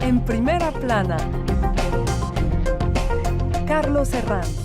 En primera plana, Carlos Herranz.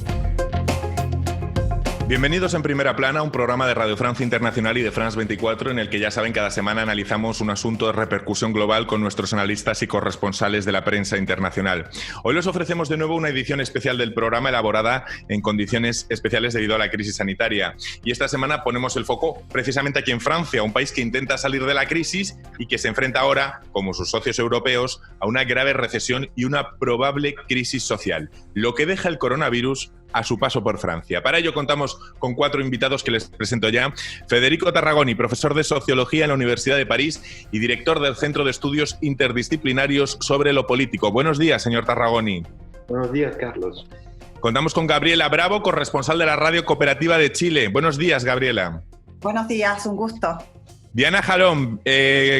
Bienvenidos en Primera Plana, un programa de Radio Francia Internacional y de France 24 en el que, ya saben, cada semana analizamos un asunto de repercusión global con nuestros analistas y corresponsales de la prensa internacional. Hoy les ofrecemos de nuevo una edición especial del programa elaborada en condiciones especiales debido a la crisis sanitaria. Y esta semana ponemos el foco precisamente aquí en Francia, un país que intenta salir de la crisis y que se enfrenta ahora, como sus socios europeos, a una grave recesión y una probable crisis social, lo que deja el coronavirus a su paso por Francia. Para ello contamos con 4 invitados que les presento ya. Federico Tarragoni, profesor de Sociología en la Universidad de París y director del Centro de Estudios Interdisciplinarios sobre lo Político. Buenos días, señor Tarragoni. Buenos días, Carlos. Contamos con Gabriela Bravo, corresponsal de la Radio Cooperativa de Chile. Buenos días, Gabriela. Buenos días, un gusto. Diana Jalón,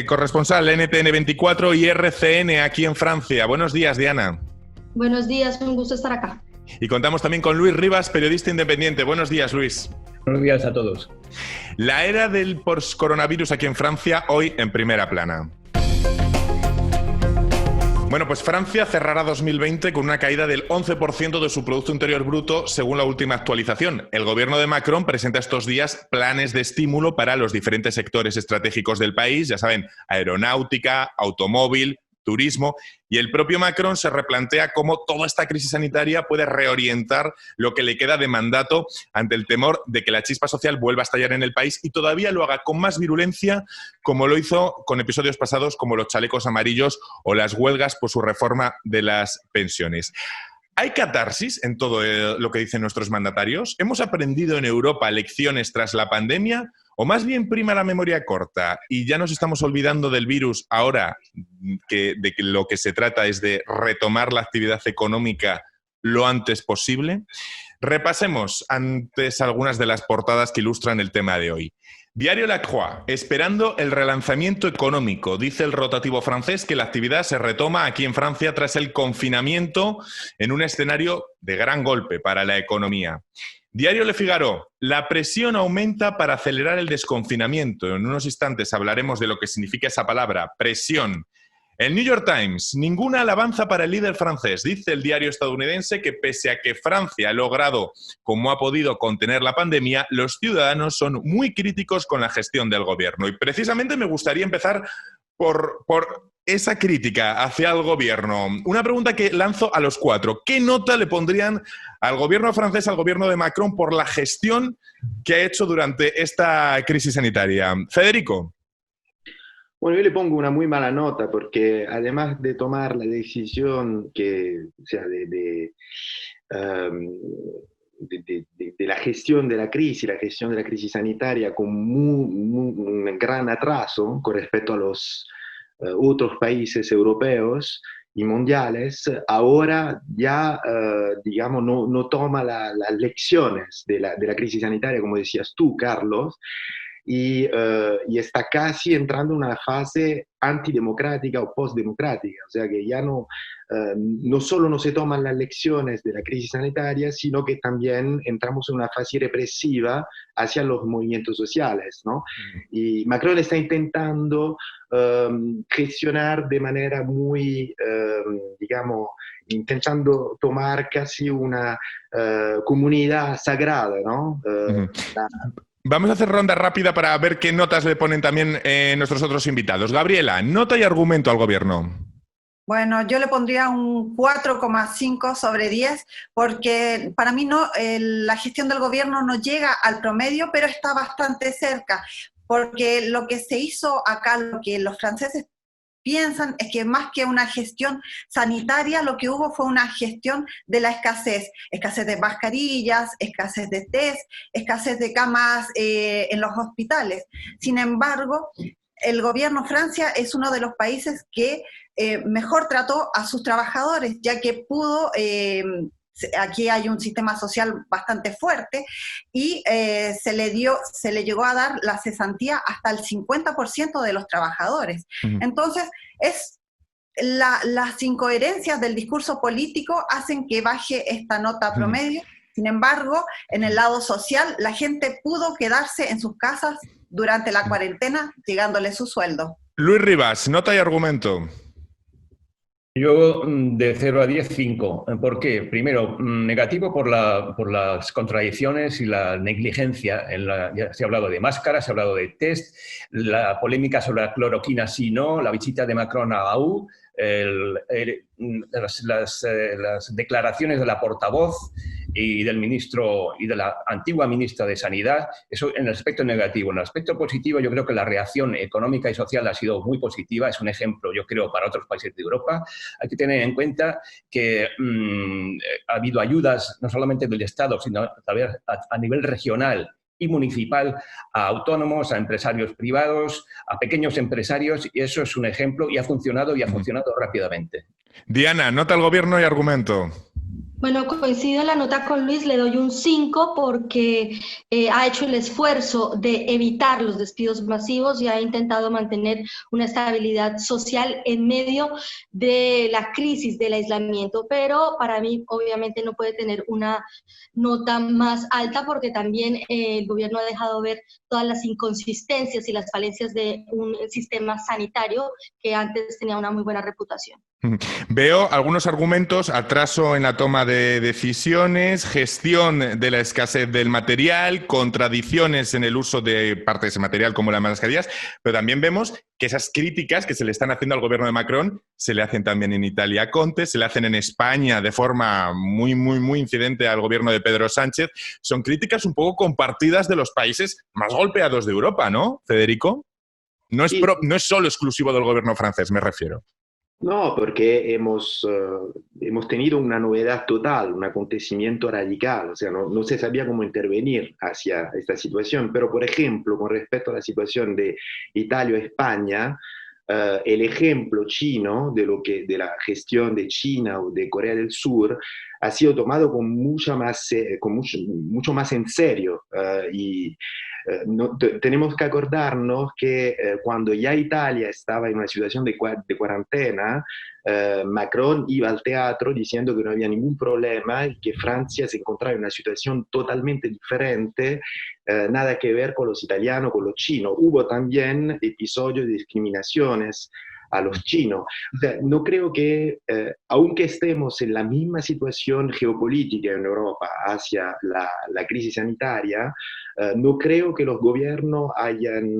corresponsal NTN 24 y RCN aquí en Francia. Buenos días, Diana. Buenos días, un gusto estar acá. Y contamos también con Luis Rivas, periodista independiente. Buenos días, Luis. Buenos días a todos. La era del post-coronavirus aquí en Francia, hoy en Primera Plana. Bueno, pues Francia cerrará 2020 con una caída del 11% de su Producto Interior Bruto según la última actualización. El gobierno de Macron presenta estos días planes de estímulo para los diferentes sectores estratégicos del país, ya saben, aeronáutica, automóvil, turismo, y el propio Macron se replantea cómo toda esta crisis sanitaria puede reorientar lo que le queda de mandato ante el temor de que la chispa social vuelva a estallar en el país y todavía lo haga con más virulencia, como lo hizo con episodios pasados como los chalecos amarillos o las huelgas por su reforma de las pensiones. ¿Hay catarsis en todo lo que dicen nuestros mandatarios? ¿Hemos aprendido en Europa lecciones tras la pandemia? ¿O más bien prima la memoria corta y ya nos estamos olvidando del virus ahora que lo que se trata es de retomar la actividad económica lo antes posible? Repasemos antes algunas de las portadas que ilustran el tema de hoy. Diario La Croix, esperando el relanzamiento económico. Dice el rotativo francés que la actividad se retoma aquí en Francia tras el confinamiento en un escenario de gran golpe para la economía. Diario Le Figaro, la presión aumenta para acelerar el desconfinamiento. En unos instantes hablaremos de lo que significa esa palabra, presión. El New York Times, ninguna alabanza para el líder francés. Dice el diario estadounidense que pese a que Francia ha logrado, como ha podido, contener la pandemia, los ciudadanos son muy críticos con la gestión del gobierno. Y precisamente me gustaría empezar por esa crítica hacia el gobierno. Una pregunta que lanzo a los 4. ¿Qué nota le pondrían al gobierno francés, al gobierno de Macron, por la gestión que ha hecho durante esta crisis sanitaria? Federico. Bueno, yo le pongo una muy mala nota porque además de tomar la decisión de la gestión de la crisis sanitaria con un gran atraso con respecto a los otros países europeos y mundiales, ahora ya, no toma las lecciones de la crisis sanitaria, como decías tú, Carlos, y está casi entrando en una fase antidemocrática o postdemocrática, o sea que ya no solo no se toman las lecciones de la crisis sanitaria, sino que también entramos en una fase represiva hacia los movimientos sociales, ¿no? Y Macron está intentando gestionar de manera muy, intentando tomar casi una comunidad sagrada, ¿no? Vamos a hacer ronda rápida para ver qué notas le ponen también nuestros otros invitados. Gabriela, nota y argumento al gobierno. Bueno, yo le pondría un 4,5 sobre 10 porque para mí la gestión del gobierno no llega al promedio, pero está bastante cerca, porque lo que se hizo acá, lo que los franceses piensan es que más que una gestión sanitaria, lo que hubo fue una gestión de la escasez de mascarillas, escasez de test, escasez de camas en los hospitales. Sin embargo, el gobierno Francia es uno de los países que mejor trató a sus trabajadores, ya que pudo aquí hay un sistema social bastante fuerte y se le llegó a dar la cesantía hasta el 50% de los trabajadores. Entonces, las incoherencias del discurso político hacen que baje esta nota promedio. Sin embargo, en el lado social, la gente pudo quedarse en sus casas durante la cuarentena, llegándole su sueldo. Luis Rivas, nota y argumento. Yo de 0 a 10, 5. ¿Por qué? Primero, negativo por las contradicciones y la negligencia. Ya se ha hablado de máscaras, se ha hablado de test, la polémica sobre la cloroquina sí no, la visita de Macron a AU, las declaraciones de la portavoz y del ministro y de la antigua ministra de Sanidad, eso en el aspecto negativo. En el aspecto positivo, yo creo que la reacción económica y social ha sido muy positiva, es un ejemplo, yo creo, para otros países de Europa. Hay que tener en cuenta que ha habido ayudas no solamente del Estado, sino también a nivel regional y municipal, a autónomos, a empresarios privados, a pequeños empresarios, y eso es un ejemplo y ha funcionado rápidamente. Diana, nota al gobierno y argumento. Bueno, coincido en la nota con Luis, le doy un 5 porque ha hecho el esfuerzo de evitar los despidos masivos y ha intentado mantener una estabilidad social en medio de la crisis del aislamiento, pero para mí obviamente no puede tener una nota más alta porque también el gobierno ha dejado ver todas las inconsistencias y las falencias de un sistema sanitario que antes tenía una muy buena reputación. Veo algunos argumentos: atraso en la toma de decisiones, gestión de la escasez del material, contradicciones en el uso de partes de ese material como las mascarillas, pero también vemos que esas críticas que se le están haciendo al gobierno de Macron se le hacen también en Italia a Conte, se le hacen en España de forma muy incidente al gobierno de Pedro Sánchez. Son críticas un poco compartidas de los países más golpeados de Europa, ¿no, Federico? No es solo exclusivo del gobierno francés, me refiero. No, porque hemos tenido una novedad total, un acontecimiento radical, o sea, no se sabía cómo intervenir hacia esta situación, pero por ejemplo, con respecto a la situación de Italia o España, el ejemplo chino de la gestión de China o de Corea del Sur ha sido tomado con mucho más en serio tenemos que acordarnos que cuando ya Italia estaba en una situación de cuarentena, Macron iba al teatro diciendo que no había ningún problema y que Francia se encontraba en una situación totalmente diferente, nada que ver con los italianos, con los chinos. Hubo también episodios de discriminaciones a los chinos. O sea, no creo que, aunque estemos en la misma situación geopolítica en Europa hacia la crisis sanitaria, no creo que los gobiernos hayan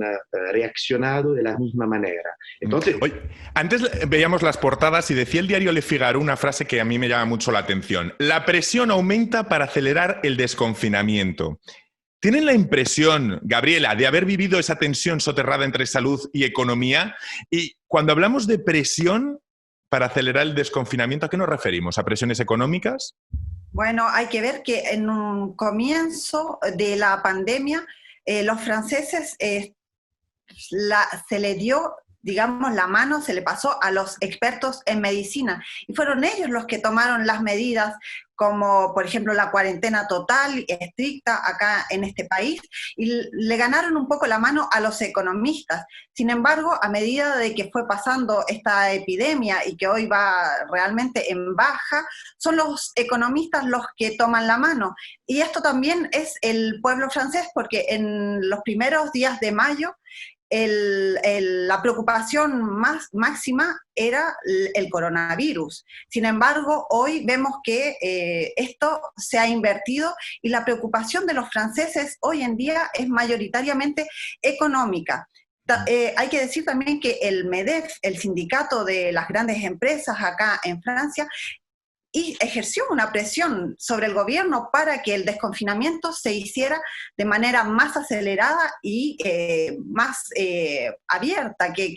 reaccionado de la misma manera. Entonces, oye, antes veíamos las portadas y decía el diario Le Figaro una frase que a mí me llama mucho la atención: la presión aumenta para acelerar el desconfinamiento. ¿Tienen la impresión, Gabriela, de haber vivido esa tensión soterrada entre salud y economía? Y cuando hablamos de presión para acelerar el desconfinamiento, ¿a qué nos referimos? ¿A presiones económicas? Bueno, hay que ver que en un comienzo de la pandemia, los franceses se le dio, digamos, la mano, se le pasó a los expertos en medicina, y fueron ellos los que tomaron las medidas, como por ejemplo la cuarentena total, estricta acá en este país, y le ganaron un poco la mano a los economistas. Sin embargo, a medida de que fue pasando esta epidemia y que hoy va realmente en baja, son los economistas los que toman la mano. Y esto también es el pueblo francés, porque en los primeros días de mayo, la preocupación máxima era el coronavirus. Sin embargo, hoy vemos que esto se ha invertido y la preocupación de los franceses hoy en día es mayoritariamente económica. Hay que decir también que el MEDEF, el sindicato de las grandes empresas acá en Francia, y ejerció una presión sobre el gobierno para que el desconfinamiento se hiciera de manera más acelerada y más abierta, que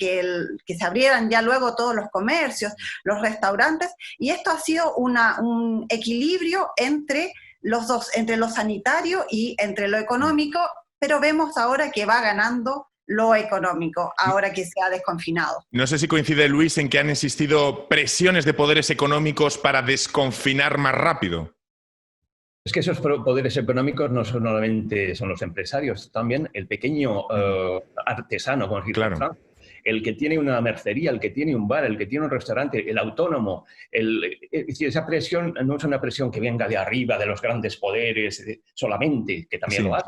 se abrieran ya luego todos los comercios, los restaurantes, y esto ha sido un equilibrio entre los dos, entre lo sanitario y entre lo económico, pero vemos ahora que va ganando lo económico, ahora que se ha desconfinado. No sé si coincide Luis en que han existido presiones de poderes económicos para desconfinar más rápido. Es que esos poderes económicos no solamente son los empresarios, también el pequeño artesano, como decir, claro, el que tiene una mercería, el que tiene un bar, el que tiene un restaurante, el autónomo. Es decir, esa presión no es una presión que venga de arriba, de los grandes poderes solamente, que también lo hace.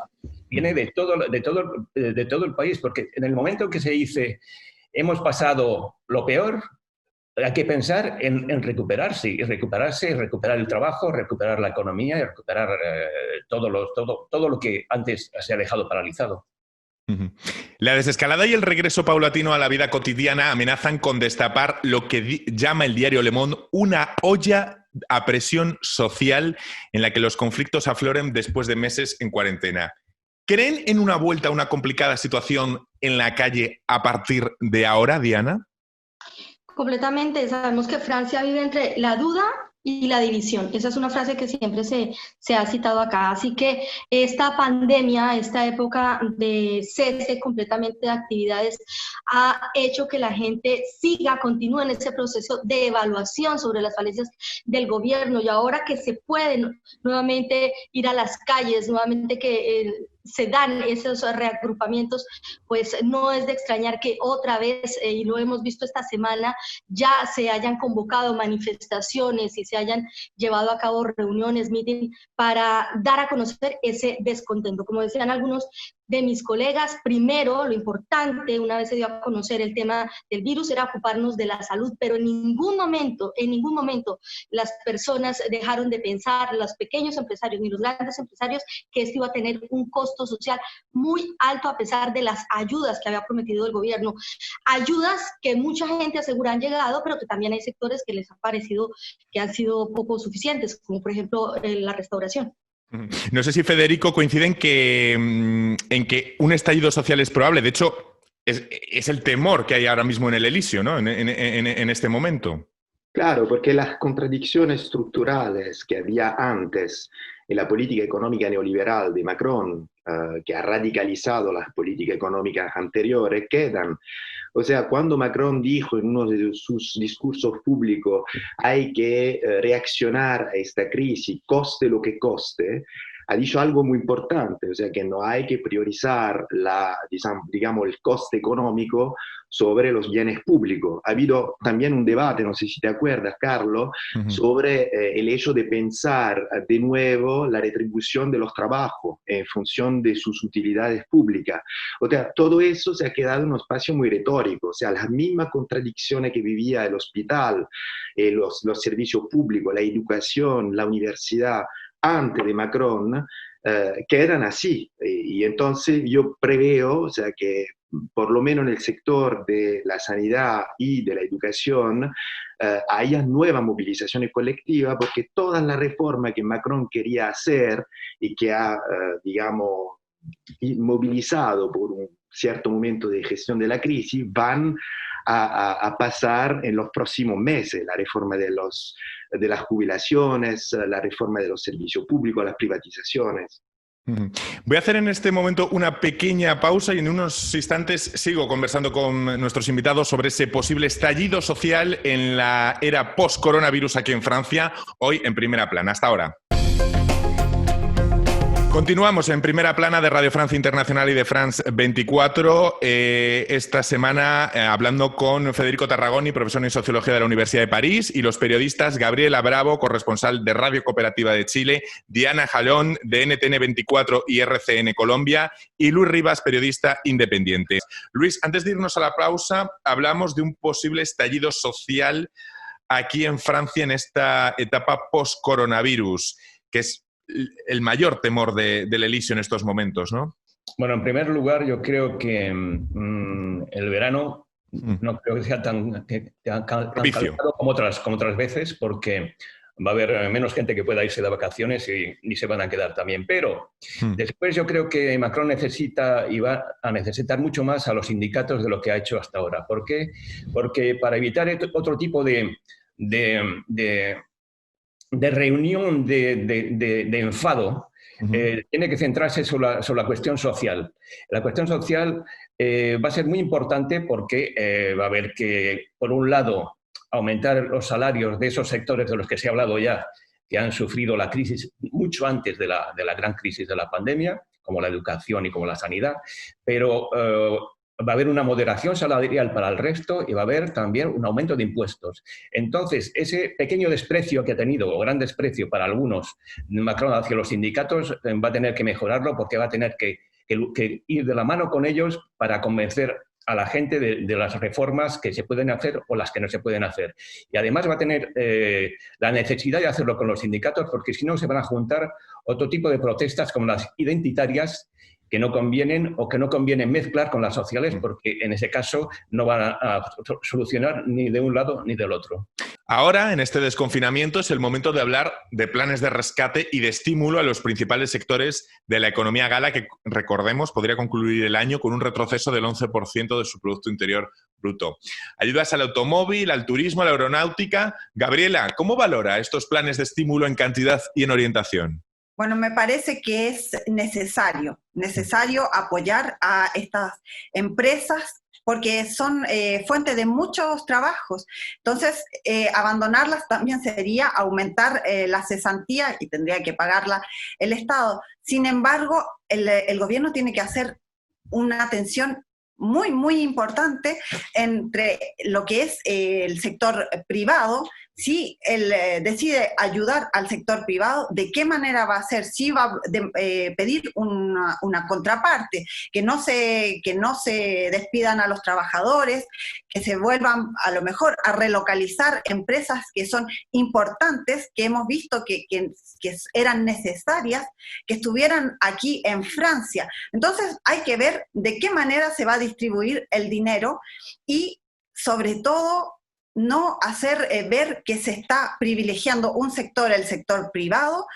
Viene de todo el país, porque en el momento en que se dice hemos pasado lo peor, hay que pensar en recuperarse, y recuperar el trabajo, recuperar la economía y recuperar todo lo que antes se ha dejado paralizado. La desescalada y el regreso paulatino a la vida cotidiana amenazan con destapar lo que llama el diario Le Monde una olla a presión social en la que los conflictos afloren después de meses en cuarentena. ¿Creen en una vuelta a una complicada situación en la calle a partir de ahora, Diana? Completamente. Sabemos que Francia vive entre la duda y la división. Esa es una frase que siempre se ha citado acá. Así que esta pandemia, esta época de cese completamente de actividades, ha hecho que la gente continúe en ese proceso de evaluación sobre las falencias del gobierno. Y ahora que se pueden nuevamente ir a las calles, nuevamente que se dan esos reagrupamientos, pues no es de extrañar que otra vez, y lo hemos visto esta semana, ya se hayan convocado manifestaciones y se hayan llevado a cabo reuniones, meeting, para dar a conocer ese descontento. Como decían algunos de mis colegas, primero, lo importante, una vez se dio a conocer el tema del virus, era ocuparnos de la salud, pero en ningún momento, las personas dejaron de pensar, los pequeños empresarios ni los grandes empresarios, que esto iba a tener un costo social muy alto a pesar de las ayudas que había prometido el gobierno. Ayudas que mucha gente asegura han llegado, pero que también hay sectores que les ha parecido que han sido poco suficientes, como por ejemplo la restauración. No sé si Federico coincide en que un estallido social es probable. De hecho, es el temor que hay ahora mismo en el Elíseo, ¿no? En este momento. Claro, porque las contradicciones estructurales que había antes en la política económica neoliberal de Macron, que ha radicalizado las políticas económicas anteriores, quedan. O sea, cuando Macron dijo en uno de sus discursos públicos hay que reaccionar a esta crisis, coste lo que coste, ha dicho algo muy importante, o sea, que no hay que priorizar digamos, el coste económico sobre los bienes públicos. Ha habido también un debate, no sé si te acuerdas, Carlos, sobre el hecho de pensar de nuevo la retribución de los trabajos en función de sus utilidades públicas. O sea, todo eso se ha quedado en un espacio muy retórico, o sea, las mismas contradicciones que vivía el hospital, los servicios públicos, la educación, la universidad, antes de Macron, quedan así. Y entonces yo preveo, o sea, que por lo menos en el sector de la sanidad y de la educación haya nuevas movilizaciones colectivas, porque todas las reformas que Macron quería hacer y que ha, digamos, movilizado por un cierto momento de gestión de la crisis, van a pasar en los próximos meses. La reforma de las jubilaciones, la reforma de los servicios públicos, las privatizaciones. Voy a hacer en este momento una pequeña pausa y en unos instantes sigo conversando con nuestros invitados sobre ese posible estallido social en la era post-coronavirus aquí en Francia, hoy en Primera Plana. Hasta ahora. Continuamos en Primera Plana de Radio Francia Internacional y de France 24. Esta semana hablando con Federico Tarragoni, profesor en Sociología de la Universidad de París, y los periodistas Gabriela Bravo, corresponsal de Radio Cooperativa de Chile, Diana Jalón, de NTN 24 y RCN Colombia, y Luis Rivas, periodista independiente. Luis, antes de irnos a la pausa, hablamos de un posible estallido social aquí en Francia en esta etapa post-coronavirus, que es el mayor temor del Elíseo en estos momentos, ¿no? Bueno, en primer lugar, yo creo que el verano no creo que sea tan calculado como otras veces, porque va a haber menos gente que pueda irse de vacaciones y se van a quedar también. Pero después yo creo que Macron necesita y va a necesitar mucho más a los sindicatos de lo que ha hecho hasta ahora. ¿Por qué? Porque para evitar otro tipo de reunión de enfado, tiene que centrarse sobre la cuestión social. La cuestión social va a ser muy importante porque va a haber que, por un lado, aumentar los salarios de esos sectores de los que se ha hablado ya, que han sufrido la crisis mucho antes de la gran crisis de la pandemia, como la educación y como la sanidad, pero va a haber una moderación salarial para el resto y va a haber también un aumento de impuestos. Entonces, ese pequeño desprecio que ha tenido, o gran desprecio para algunos, Macron hacia los sindicatos, va a tener que mejorarlo porque va a tener que ir de la mano con ellos para convencer a la gente de las reformas que se pueden hacer o las que no se pueden hacer. Y además va a tener la necesidad de hacerlo con los sindicatos, porque si no se van a juntar otro tipo de protestas como las identitarias, que no convienen o que no conviene mezclar con las sociales, porque en ese caso no van a solucionar ni de un lado ni del otro. Ahora, en este desconfinamiento, es el momento de hablar de planes de rescate y de estímulo a los principales sectores de la economía gala que, recordemos, podría concluir el año con un retroceso del 11% de su Producto Interior Bruto. Ayudas al automóvil, al turismo, a la aeronáutica. Gabriela, ¿cómo valora estos planes de estímulo en cantidad y en orientación? Bueno, me parece que es necesario apoyar a estas empresas porque son fuente de muchos trabajos. Entonces, abandonarlas también sería aumentar la cesantía y tendría que pagarla el Estado. Sin embargo, el gobierno tiene que hacer una atención muy, muy importante entre lo que es el sector privado. Si él decide ayudar al sector privado, ¿de qué manera va a hacer? Si va a pedir una contraparte, que no se despidan a los trabajadores, que se vuelvan a lo mejor a relocalizar empresas que son importantes, que hemos visto que eran necesarias, que estuvieran aquí en Francia. Entonces hay que ver de qué manera se va a distribuir el dinero y sobre todo no hacer ver que se está privilegiando un sector, el sector privado,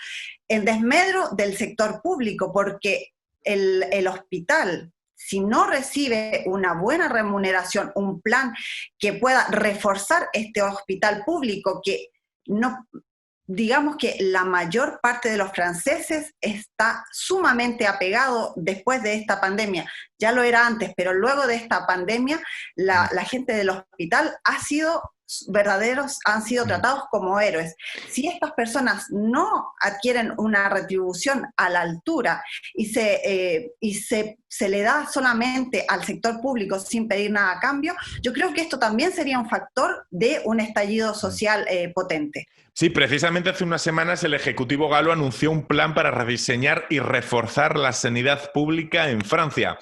en desmedro del sector público, porque el hospital, si no recibe una buena remuneración, un plan que pueda reforzar este hospital público, que no... Digamos que la mayor parte de los franceses está sumamente apegado después de esta pandemia. Ya lo era antes, pero luego de esta pandemia, la gente del hospital han sido tratados como héroes. Si estas personas no adquieren una retribución a la altura y se le da solamente al sector público sin pedir nada a cambio, yo creo que esto también sería un factor de un estallido social potente. Sí, precisamente hace unas semanas el Ejecutivo galo anunció un plan para rediseñar y reforzar la sanidad pública en Francia.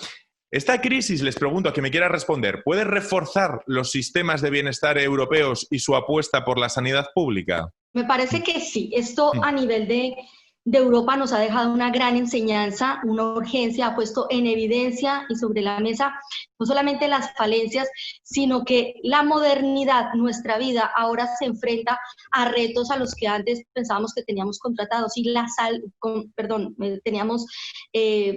Esta crisis, les pregunto a quien me quiera responder, ¿puede reforzar los sistemas de bienestar europeos y su apuesta por la sanidad pública? Me parece que sí. Esto a nivel de Europa nos ha dejado una gran enseñanza, una urgencia, ha puesto en evidencia y sobre la mesa no solamente las falencias, sino que la modernidad, nuestra vida, ahora se enfrenta a retos a los que antes pensábamos que teníamos contratados y teníamos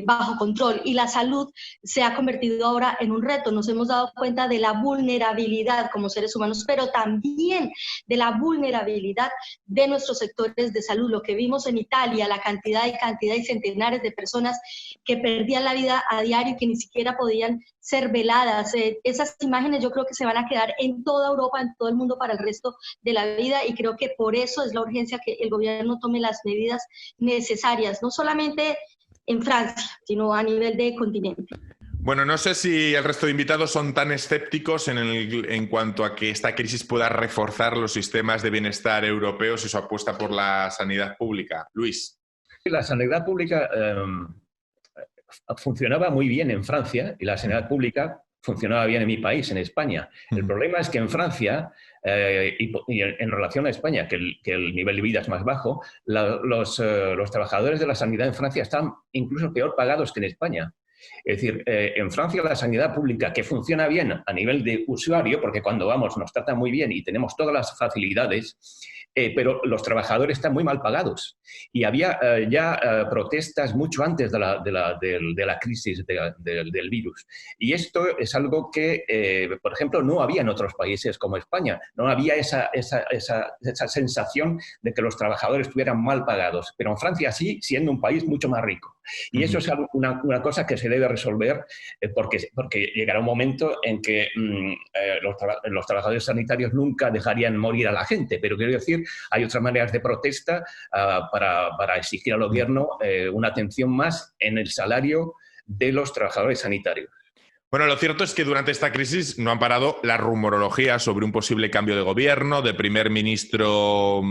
bajo control, y la salud se ha convertido ahora en un reto. Nos hemos dado cuenta de la vulnerabilidad como seres humanos, pero también de la vulnerabilidad de nuestros sectores de salud. Lo que vimos en Italia, la cantidad y centenares de personas que perdían la vida a diario y que ni siquiera podían ser veladas. Esas imágenes yo creo que se van a quedar en toda Europa, en todo el mundo para el resto de la vida, y creo que por eso es la urgencia que el gobierno tome las medidas necesarias, no solamente en Francia, sino a nivel de continente. Bueno, no sé si el resto de invitados son tan escépticos en cuanto a que esta crisis pueda reforzar los sistemas de bienestar europeos y su apuesta por la sanidad pública. Luis. La sanidad pública funcionaba muy bien en Francia y la sanidad pública funcionaba bien en mi país, en España. El problema es que en Francia, y en relación a España, que el nivel de vida es más bajo, los trabajadores de la sanidad en Francia están incluso peor pagados que en España. Es decir, en Francia la sanidad pública, que funciona bien a nivel de usuario, porque cuando vamos nos tratan muy bien y tenemos todas las facilidades, pero los trabajadores están muy mal pagados. Y había ya protestas mucho antes de la crisis del virus. Y esto es algo que, por ejemplo, no había en otros países como España. No había esa sensación de que los trabajadores estuvieran mal pagados. Pero en Francia sí, siendo un país mucho más rico. Y eso es una cosa que se debe resolver porque llegará un momento en que los trabajadores sanitarios nunca dejarían morir a la gente. Pero quiero decir, hay otras maneras de protesta para exigir al gobierno una atención más en el salario de los trabajadores sanitarios. Bueno, lo cierto es que durante esta crisis no han parado la rumorología sobre un posible cambio de gobierno, de primer ministro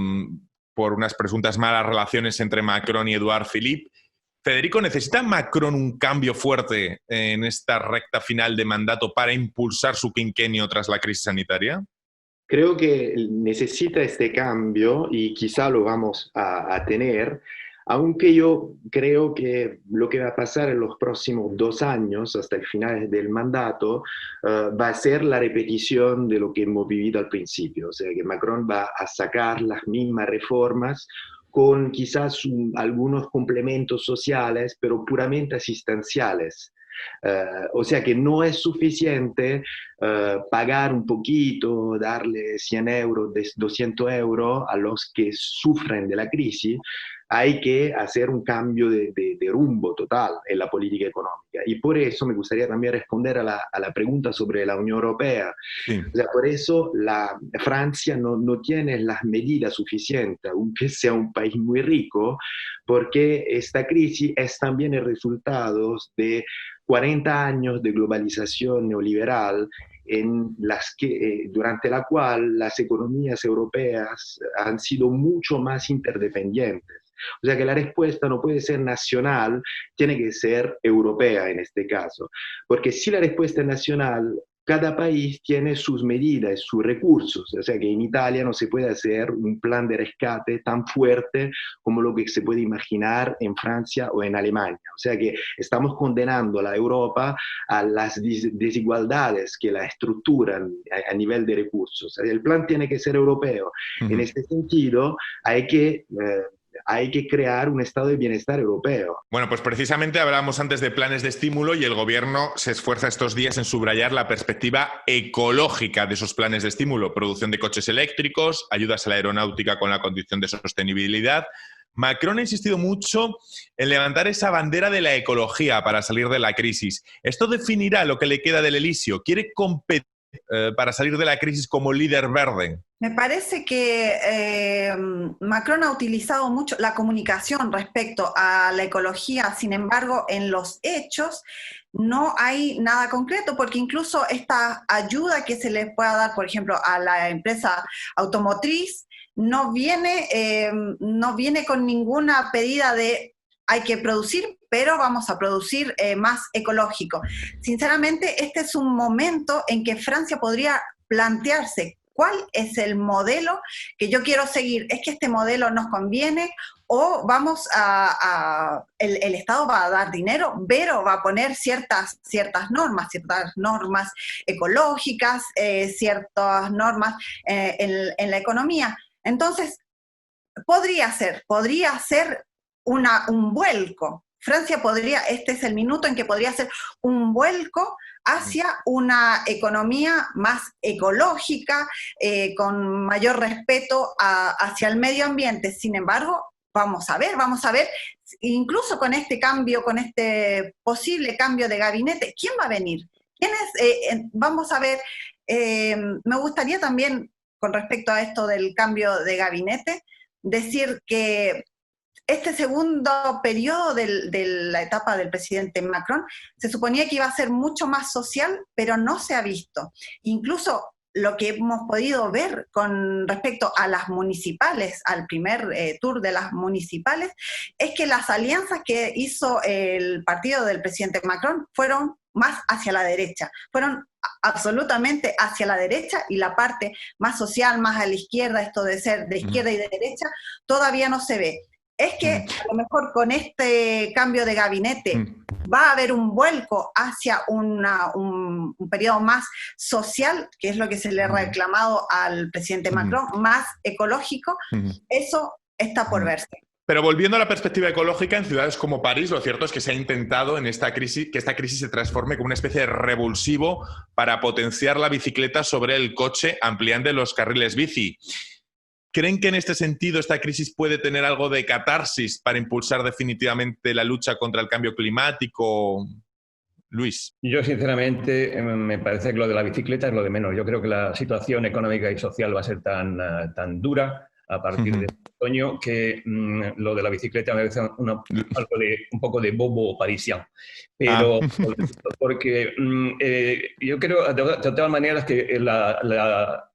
por unas presuntas malas relaciones entre Macron y Édouard Philippe. Federico, ¿necesita Macron un cambio fuerte en esta recta final de mandato para impulsar su quinquenio tras la crisis sanitaria? Creo que necesita este cambio y quizá lo vamos a tener, aunque yo creo que lo que va a pasar en los próximos 2 años, hasta el final del mandato, va a ser la repetición de lo que hemos vivido al principio. O sea, que Macron va a sacar las mismas reformas con quizás algunos complementos sociales, pero puramente asistenciales. O sea que no es suficiente pagar un poquito, darle 100 euros, 200 euros a los que sufren de la crisis. Hay que hacer un cambio de rumbo total en la política económica. Y por eso me gustaría también responder a la pregunta sobre la Unión Europea. Sí. O sea, por eso Francia no tiene las medidas suficientes, aunque sea un país muy rico, porque esta crisis es también el resultado de 40 años de globalización neoliberal durante la cual las economías europeas han sido mucho más interdependientes. O sea que la respuesta no puede ser nacional, tiene que ser europea en este caso. Porque si la respuesta es nacional, cada país tiene sus medidas, sus recursos. O sea que en Italia no se puede hacer un plan de rescate tan fuerte como lo que se puede imaginar en Francia o en Alemania. O sea que estamos condenando a la Europa a las desigualdades que la estructuran a nivel de recursos. O sea, el plan tiene que ser europeo. En este sentido, hay que crear un estado de bienestar europeo. Bueno, pues precisamente hablábamos antes de planes de estímulo y el gobierno se esfuerza estos días en subrayar la perspectiva ecológica de esos planes de estímulo. Producción de coches eléctricos, ayudas a la aeronáutica con la condición de sostenibilidad. Macron ha insistido mucho en levantar esa bandera de la ecología para salir de la crisis. ¿Esto definirá lo que le queda del Elíseo? ¿Quiere competir para salir de la crisis como líder verde? Me parece que Macron ha utilizado mucho la comunicación respecto a la ecología, sin embargo, en los hechos no hay nada concreto, porque incluso esta ayuda que se le pueda dar, por ejemplo, a la empresa automotriz, no viene con ninguna pedida de hay que producir, pero vamos a producir más ecológico. Sinceramente, este es un momento en que Francia podría plantearse cuál es el modelo que yo quiero seguir. ¿Es que este modelo nos conviene o vamos el Estado va a dar dinero, pero va a poner ciertas normas ecológicas, ciertas normas en la economía? Entonces, podría ser un vuelco. Francia este es el minuto en que podría hacer un vuelco hacia una economía más ecológica, con mayor respeto hacia el medio ambiente. Sin embargo, vamos a ver, incluso con este cambio, con este posible cambio de gabinete, ¿quién va a venir? Vamos a ver, me gustaría también, con respecto a esto del cambio de gabinete, decir que este segundo periodo de la etapa del presidente Macron se suponía que iba a ser mucho más social, pero no se ha visto. Incluso lo que hemos podido ver con respecto a las municipales, al primer tour de las municipales, es que las alianzas que hizo el partido del presidente Macron fueron más hacia la derecha, fueron absolutamente hacia la derecha, y la parte más social, más a la izquierda, esto de ser de izquierda y de derecha, todavía no se ve. Es que a lo mejor con este cambio de gabinete va a haber un vuelco hacia un periodo más social, que es lo que se le ha reclamado al presidente Macron, más ecológico. Eso está por verse. Pero volviendo a la perspectiva ecológica, en ciudades como París, lo cierto es que se ha intentado en esta crisis que esta crisis se transforme como una especie de revulsivo para potenciar la bicicleta sobre el coche, ampliando los carriles bici. ¿Creen que en este sentido esta crisis puede tener algo de catarsis para impulsar definitivamente la lucha contra el cambio climático? Luis. Yo, sinceramente, me parece que lo de la bicicleta es lo de menos. Yo creo que la situación económica y social va a ser tan dura a partir de otoño que lo de la bicicleta me parece un poco de bobo parisien. Pero porque yo creo, de todas maneras, que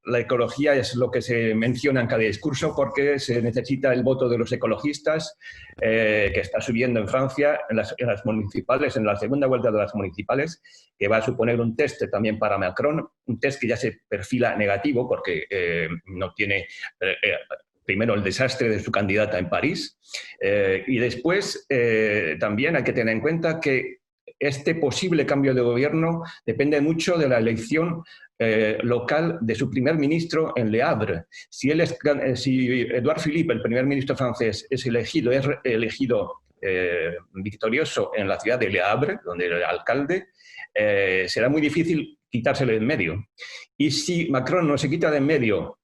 la ecología es lo que se menciona en cada discurso porque se necesita el voto de los ecologistas, que está subiendo en Francia en las municipales, en la segunda vuelta de las municipales, que va a suponer un test también para Macron, un test que ya se perfila negativo porque no tiene... primero, el desastre de su candidata en París y después también hay que tener en cuenta que este posible cambio de gobierno depende mucho de la elección local de su primer ministro en Le Havre. Si Édouard Philippe, el primer ministro francés, es elegido victorioso en la ciudad de Le Havre, donde era alcalde, será muy difícil quitárselo de en medio. Y si Macron no se quita de en medio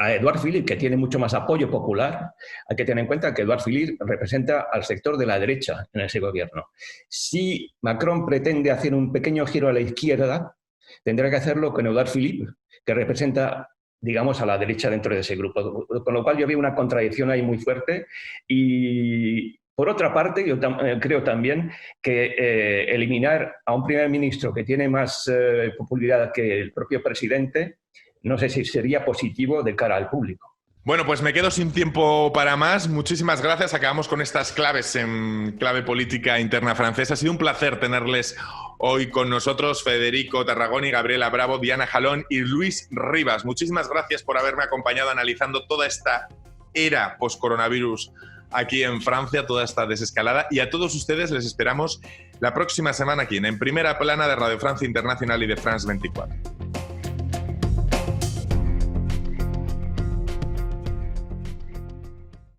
a Édouard Philippe, que tiene mucho más apoyo popular, hay que tener en cuenta que Édouard Philippe representa al sector de la derecha en ese gobierno. Si Macron pretende hacer un pequeño giro a la izquierda, tendrá que hacerlo con Édouard Philippe, que representa, digamos, a la derecha dentro de ese grupo. Con lo cual yo veo una contradicción ahí muy fuerte y... Por otra parte, yo creo también que eliminar a un primer ministro que tiene más popularidad que el propio presidente, no sé si sería positivo de cara al público. Bueno, pues me quedo sin tiempo para más. Muchísimas gracias. Acabamos con estas claves en clave política interna francesa. Ha sido un placer tenerles hoy con nosotros, Federico Tarragoni, Gabriela Bravo, Diana Jalón y Luis Rivas. Muchísimas gracias por haberme acompañado analizando toda esta era post-coronavirus aquí en Francia, toda esta desescalada. Y a todos ustedes les esperamos la próxima semana aquí en Primera Plana de Radio Francia Internacional y de France 24.